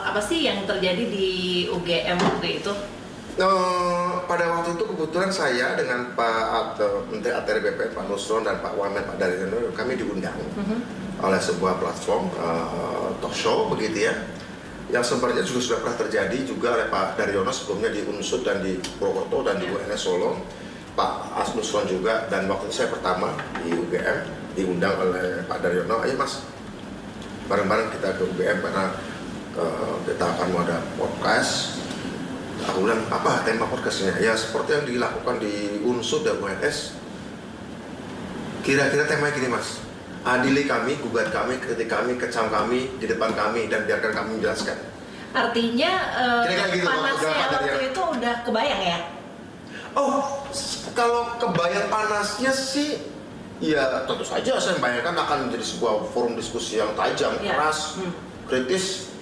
Apa sih yang terjadi di UGM waktu itu? Pada waktu itu kebetulan saya dengan Pak Menteri ATR BPN Pak Nusron dan Pak Wamen Pak Daryono, kami diundang oleh sebuah platform talk show begitu ya, yang sebenarnya juga sudah pernah terjadi juga oleh Pak Daryono sebelumnya di Unsud dan di Purwokerto dan di UNS Solo, Pak Nusron juga, dan waktu itu saya pertama di UGM diundang oleh Pak Daryono, ayo mas bareng-bareng kita ke UGM karena kita akan ada podcast. Aku bilang, apa tema podcastnya? Ya seperti yang dilakukan di Unsud dan UNS. Kira-kira temanya gini mas, adili kami, gugat kami, kritik kami, kecam kami, di depan kami, dan biarkan kami menjelaskan. Artinya gitu, panasnya waktu itu udah kebayang ya? Oh, kalau kebayang panasnya sih, ya tentu saja saya membayangkan akan menjadi sebuah forum diskusi yang tajam, keras, kritis,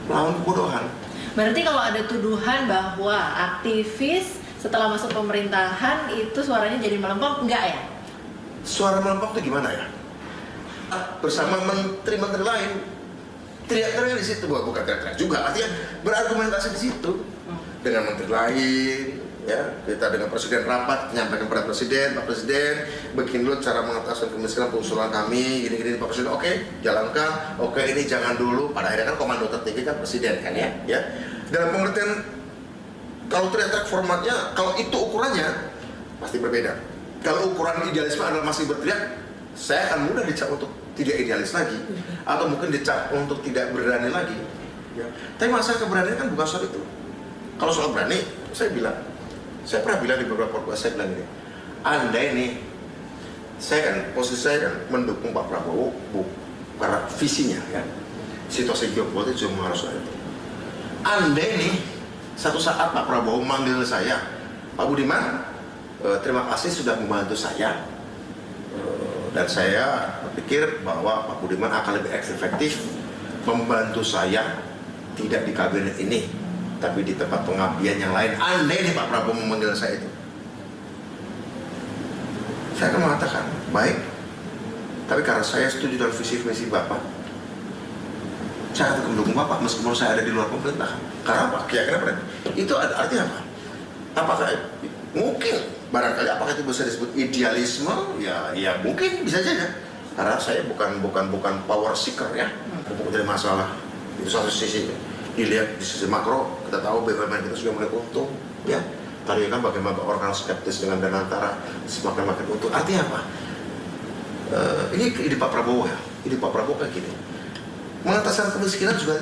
melawan kebodohan. Berarti kalau ada tuduhan bahwa aktivis setelah masuk pemerintahan itu suaranya jadi melempem, enggak ya? Suara melempem itu gimana ya? Bersama menteri-menteri lain, teriak-teriak di situ, bukan teriak-teriak juga, artinya berargumentasi di situ dengan menteri lain. Ya, kita dengan presiden rapat menyampaikan kepada presiden, Pak Presiden, begini dulu cara mengatasi kemiskinan, pengusulan kami, gini-gini Pak Presiden, oke, jalankan, oke ini jangan dulu. Pada akhirnya kan komando tertinggi kan presiden kan ya. Dalam pengertian kalau teriak-teriak formatnya, kalau itu ukurannya pasti berbeda. Kalau ukuran idealisme adalah masih berteriak, saya akan mudah dicap untuk tidak idealis lagi, atau mungkin dicap untuk tidak berani lagi. Ya. Tapi masalah keberanian kan bukan soal itu. Kalau soal berani, saya pernah bilang di beberapa podcast, saya bilang ini, andai nih, posisi saya kan mendukung Pak Prabowo karena visinya ya, situasi geopolitik juga harus ada. Andai nih, satu saat Pak Prabowo manggil saya, Pak Budiman, terima kasih sudah membantu saya, dan saya berpikir bahwa Pak Budiman akan lebih efektif membantu saya tidak di kabinet ini, tapi di tempat pengabdian yang lain. Andai nih Pak Prabowo memanggil saya itu, saya akan mengatakan, baik, tapi karena saya setuju dengan visi misi Bapak, saya akan mendukung Bapak meskipun saya ada di luar pemerintah. Karena apa? Keyakinan pada itu artinya apa? Apakah mungkin, barangkali apakah itu bisa disebut idealisme? Ya mungkin bisa saja. Karena saya bukan power seeker ya, bukan jadi masalah. Itu satu sisi. Dilihat di sisi makro, kita tahu BUMN kita sudah mulai untung ya. Tadi kan bagaimana orang skeptis dengan Danantara semakin untung. Artinya apa? Ini ide Pak Prabowo ya. Ide Pak Prabowo kayak gini. Mengatasi kemiskinan juga